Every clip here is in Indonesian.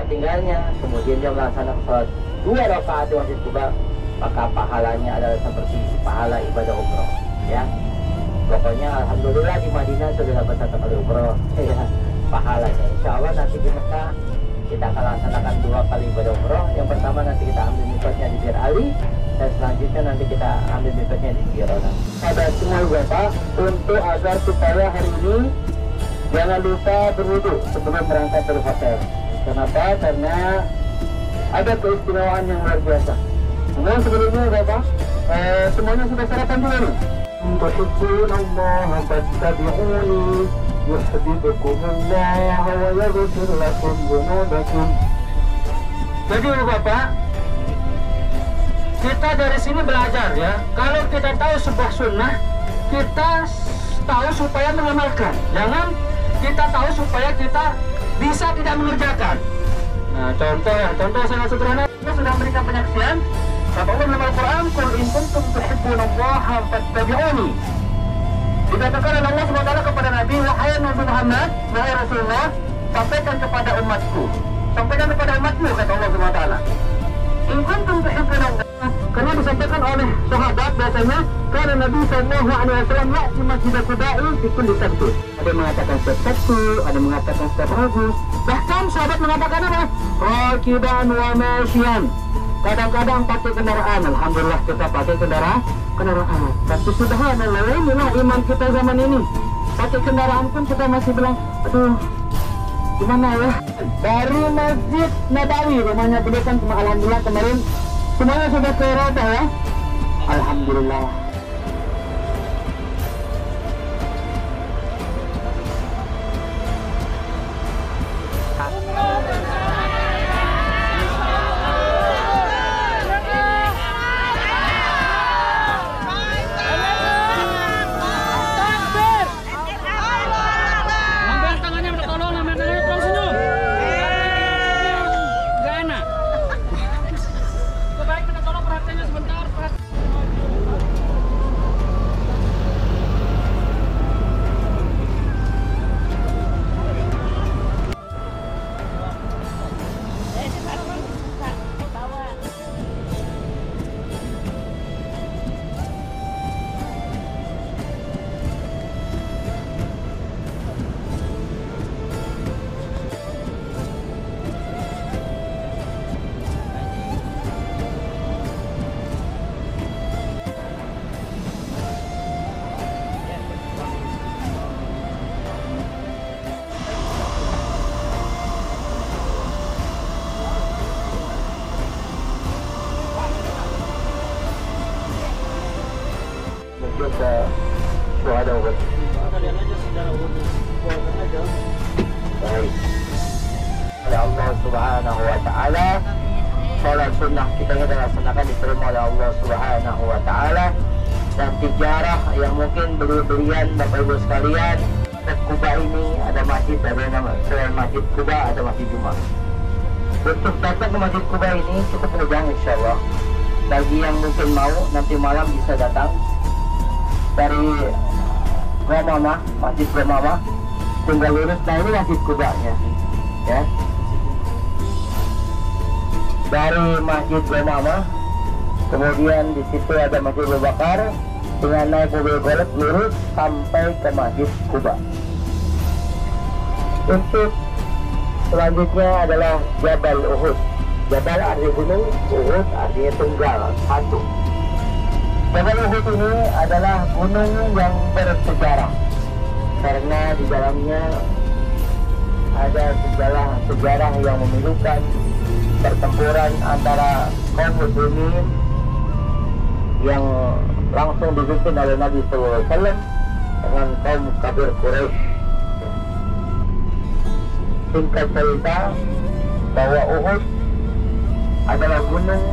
tinggalnya, kemudian dia melaksanakan sholat 2 rakaat di Masjid Quba, maka pahalanya adalah seperti pahala ibadah umroh. Ya, pokoknya alhamdulillah di Madinah sudah dapat 1 kali umroh. Ya, pahalanya. Insya Allah nanti di Mekah kita akan laksanakan 2 kali ibadah umroh. Yang pertama nanti kita ambil mikotnya di Bir Ali, dan selanjutnya nanti kita ambil mikotnya di Jirona. Pada semua bapak untuk agar supaya hari ini jangan lupa berwudu sebelum berangkat dari hotel. Kenapa? Karena ada keistimewaan yang luar biasa. Kemudian sebelumnya bapak, semuanya sudah sarapan dulu nih. Tuhibbunallah fattabi'uni yuhibbukumullah wa yaghfir lakum dzunubakum. Jadi bapak, kita dari sini belajar ya, kalau kita tahu sebuah sunnah, kita tahu supaya mengamalkan. Jangan kita tahu supaya kita bisa tidak mengerjakan. Nah, contoh sangat sederhana. Kita sudah memberikan penyaksian kata Allah dalam Al-Quran, "Qul in kuntum tuhibbunallaha fattabi'uni." Dikatakan oleh Allah SWT kepada Nabi, wahai Nabi Muhammad, wahai Rasulullah, sampaikan kepada umatku. Sampaikan kepada umatku, kata Allah SWT. In kuntum tuhibbunallah. Karena disampaikan oleh sahabat biasanya, karena Nabi Sallallahu Alaihi Wasallam ya'ti Masjid Quba'i fi kulli sabtu. Ada yang mengatakan setiap Sabtu, ada yang mengatakan setiap Rabu. Bahkan sahabat mengatakan apa? Rakiban wa masyian. Kadang-kadang pakai kendaraan. Alhamdulillah kita pakai kendaraan. Tapi subhanallah, inilah iman kita zaman ini. Pakai kendaraan pun kita masih bilang, aduh, gimana ya? Dari Masjid Nabawi, rumahnya beliau kan, alhamdulillah kemarin semuanya sudah ke Roda ya. Alhamdulillah. Ke suara wajib. Kalian aja saudara wudhu, buatkan aja. Baik. Oleh Allah Subhanahu Wa Taala, salat sunnah kita yang dilaksanakan diterima oleh Allah Subhanahu Wa Taala, dan tijarah yang mungkin beli-belian Bapak Ibu sekalian. Masjid Quba ini ada masjid, ada nama selain Masjid Quba ada Masjid Jumat. Untuk datang ke Masjid Quba ini cukup mudah insyaallah. Bagi yang mungkin mau nanti malam bisa datang dari Gomama, Masjid Gomama, tinggal lurus. Nah ini Masjid Quba-nya, ya. Dari Masjid Gomama, kemudian di situ ada Masjid Abu Bakar, dengan naik mobil golf lurus sampai ke Masjid Quba. Untuk selanjutnya adalah Jabal Uhud. Jabal artinya gunung, Uhud artinya tunggal, satu. Jabal Uhud ini adalah gunung yang bersejarah karena di dalamnya ada sejarah yang memilukan pertempuran antara kaum muslimin yang langsung dipimpin oleh Nabi Sallallahu Alaihi Wasallam dengan kaum kafir Quraisy. Singkat cerita bahwa Uhud adalah gunung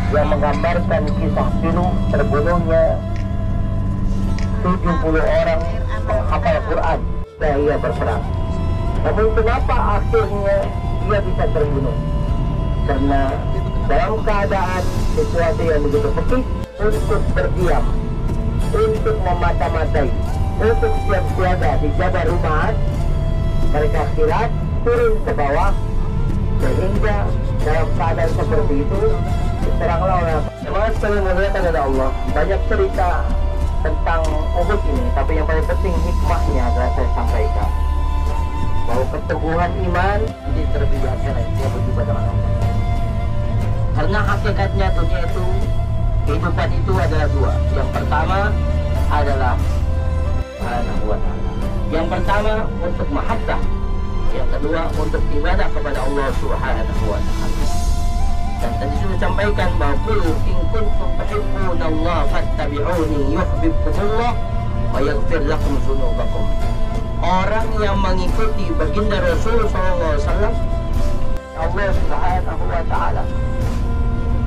yang menggambarkan kisah pilu terbunuhnya 70 orang menghafal Quran dan ia berperang. Namun kenapa akhirnya dia bisa terbunuh? Karena dalam keadaan situasi yang begitu pekik, untuk berdiam, untuk memata-matai, untuk siap siaga di Jabal Rumaat, mereka silat turun ke bawah Sehingga dalam keadaan seperti itu teranglah oleh jemaah sekalian muliakan oleh Allah. Banyak cerita tentang Uhud ini, tapi yang paling penting hikmahnya adalah saya sampaikan bahwa keteguhan iman di terlebih akhirat dia berjumpa dengan Allah. Karena hakikatnya dunia itu, kehidupan itu adalah dua. Yang pertama adalah Subhanahu wa ta'ala. Yang pertama untuk mahabbah, yang kedua untuk ibadah kepada Allah Subhanahu wa ta'ala. Dan tadi sudah sampaikan bahwa qul in kuntum tuhibbunallaha fattabi'uni yuhibbukumullah wa yaghfir lakum dzunubakum. Orang yang mengikuti baginda Rasul sallallahu alaihi wasallam Allah Subhanahu wa ta'ala,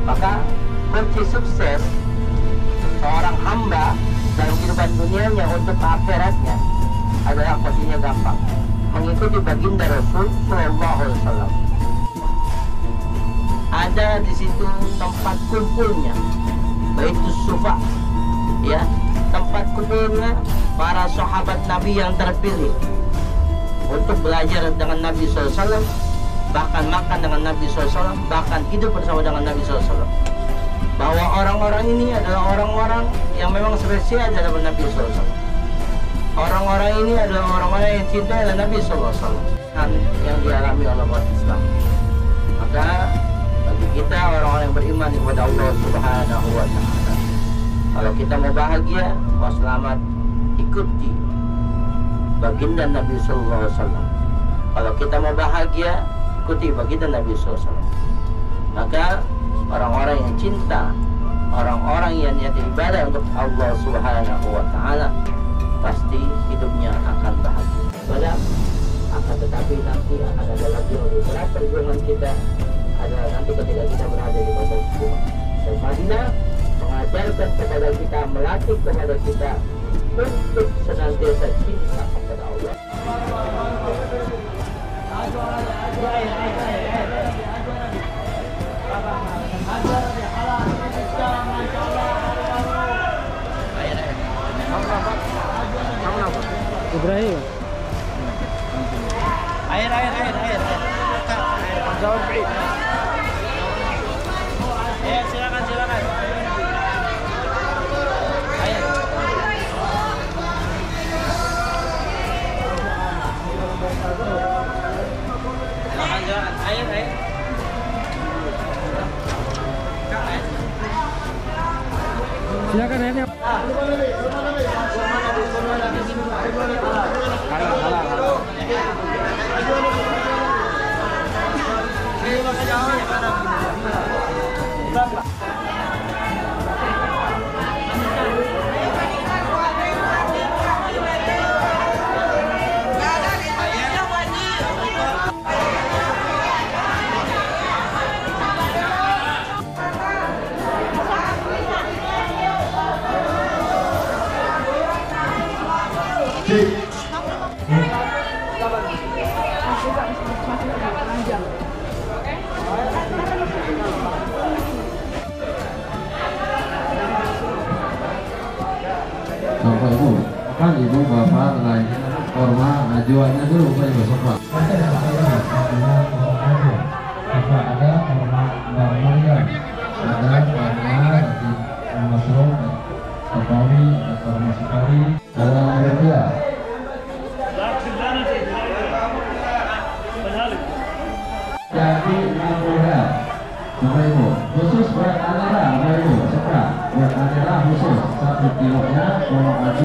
maka kunci sukses seorang hamba dalam kehidupan dunianya untuk akhiratnya adalah kuncinya gampang, mengikuti baginda Rasul sallallahu alaihi wasallam. Ada di situ tempat kumpulnya Baitus Sufa, ya, tempat kumpulnya para sahabat Nabi yang terpilih untuk belajar dengan Nabi SAW, bahkan makan dengan Nabi SAW, bahkan hidup bersama dengan Nabi SAW. Bahwa orang-orang ini adalah orang-orang yang memang spesial dalam Nabi SAW. Orang-orang ini adalah orang-orang yang cinta dengan Nabi SAW dan yang dialami oleh umat Islam. Maka bagi kita orang-orang yang beriman kepada Allah Subhanahu wa ta'ala, kalau kita mau bahagia, mau selamat, ikuti baginda Nabi sallallahu alaihi wasallam. Kalau kita mau bahagia, ikuti baginda Nabi sallallahu alaihi wasallam. Maka orang-orang yang cinta, orang-orang yang niat ibadah untuk Allah Subhanahu wa ta'ala, pasti hidupnya akan bahagia. Padahal akan tetapi nanti akan ada lagi lebih berat perjuangan kita adalah nanti ketika kita berada di kota Madinah. Dan Madinah mengajarkan kepada kita, melatih kepada kita untuk senantiasa cinta kepada Allah. Ibrahim. Air. Jauh baik. Silakan. Air. Silakan. Air. Silakan airnya. Bapak Ibu, kan Ibu Bapak lain korma ajuannya dulu Pak Ibu sobat. Ada korma Bang Maryam, ada korma di Masrum, Bapawi, ada korma Sekali, ada Rupiah. Jadi muda, Bapak Ibu, khusus buat Anera, Bapak Ibu, suka buat Anera khusus 1 kilonya tolong aja.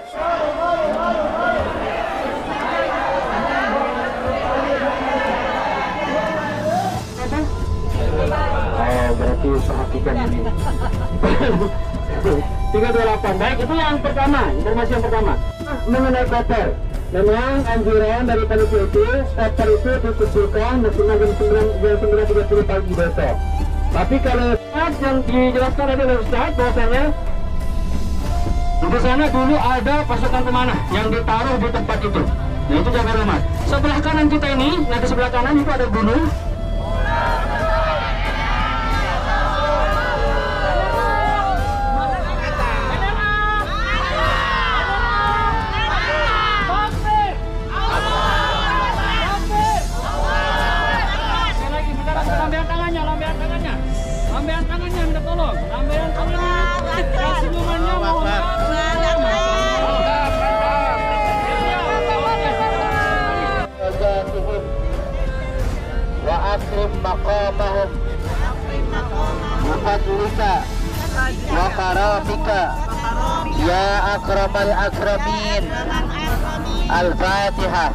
Oh, berarti perhatikan ini. 328. Baik, itu yang pertama, informasi yang pertama. Mengenai koper. Memang anjuran dari panitia itu, koper itu dikumpulkan maksimal jam 9.30 pagi besok. Tapi kalau yang dijelaskan tadi oleh Ustaz bahwasanya di sana dulu ada pasukan pemanah yang ditaruh di tempat itu. Nah, itu jaga rumah. Sebelah kanan kita ini, nah di sebelah kanan itu ada gunung. akrim maqamahum bifadlika wa karamika ya akramal akramin. Al-Fatihah.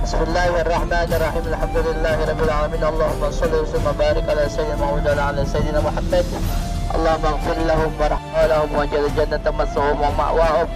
Bismillahirrahmanirrahim. Alhamdulillahirabbil alamin. Allahumma shalli wa sallim wa barik ala sayyidina Muhammad wa ala sayyidina Muhammad. Allahumma ighfir lahum warhamhum waj'al jannata maswahum wa ma'wahum.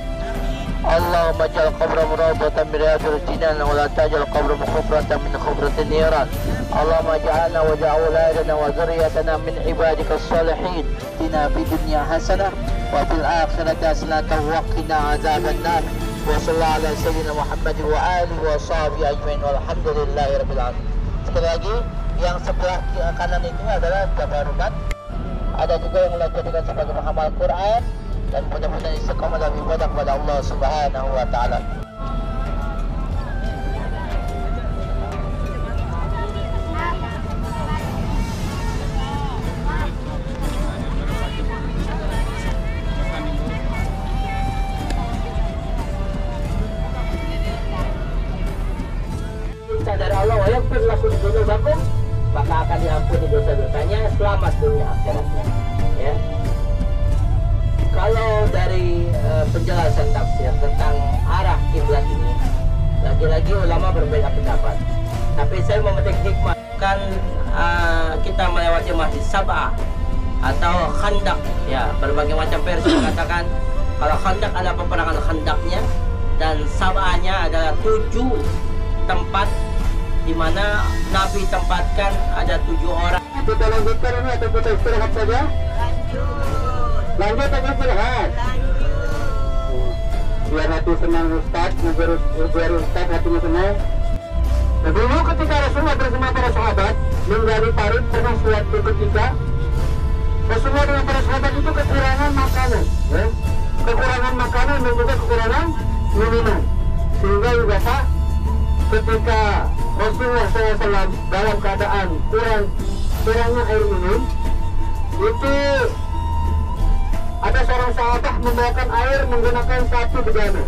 Allahumma ij'al qabrahum rawdatan min riyadil jinan wa la taj'al qabrahum khufratan min khufratin niran. Allahumma ij'alna wa ij'al auladana wa dzurriyyatana min ibadika shalihin. Atina fid dunya hasanah wa fil akhirati hasanah wa qina adzabannar. Wa sallallahu ala sayyidina Muhammad wa alihi wa sahbihi ajmain. Walhamdulillahirabbil alamin. Sekali lagi, yang sebelah kanan itu adalah tabarukat. Ada juga yang dijadikan sebagai menghafal Quran, dan mudah-mudahan istiqamah dalam ibadah kepada Allah Subhanahu wa taala. Dari Allah wa yaghfir lakum dzunubakum, maka akan diampuni dosa-dosanya, selamat dunia akhiratnya. Ya. Kalau dari penjelasan tafsir tentang arah kiblat ini, lagi-lagi ulama berbeda pendapat. Tapi saya memetik hikmah, kan kita melewati Masjid Sab'ah atau Khandaq, ya, berbagai macam versi mengatakan kalau Khandaq adalah peperangan Khandaqnya, dan Sab'ahnya adalah 7 tempat di mana Nabi tempatkan ada 7 orang. Kita lanjutkan ini atau kita istirahat saja? Lanjut atau istirahat? Biar hati senang Ustaz, biar Ustaz hatinya senang. Dulu ketika Rasulullah bersama para sahabat menggali parit, pernah suatu ketika Rasulullah dengan para sahabat itu kekurangan makanan, ya? Kekurangan makanan dan juga kekurangan minuman, sehingga juga Pak, ketika Rasulullah SAW dalam keadaan kurangnya air minum, itu ada seorang sahabat membawakan air menggunakan satu bejana.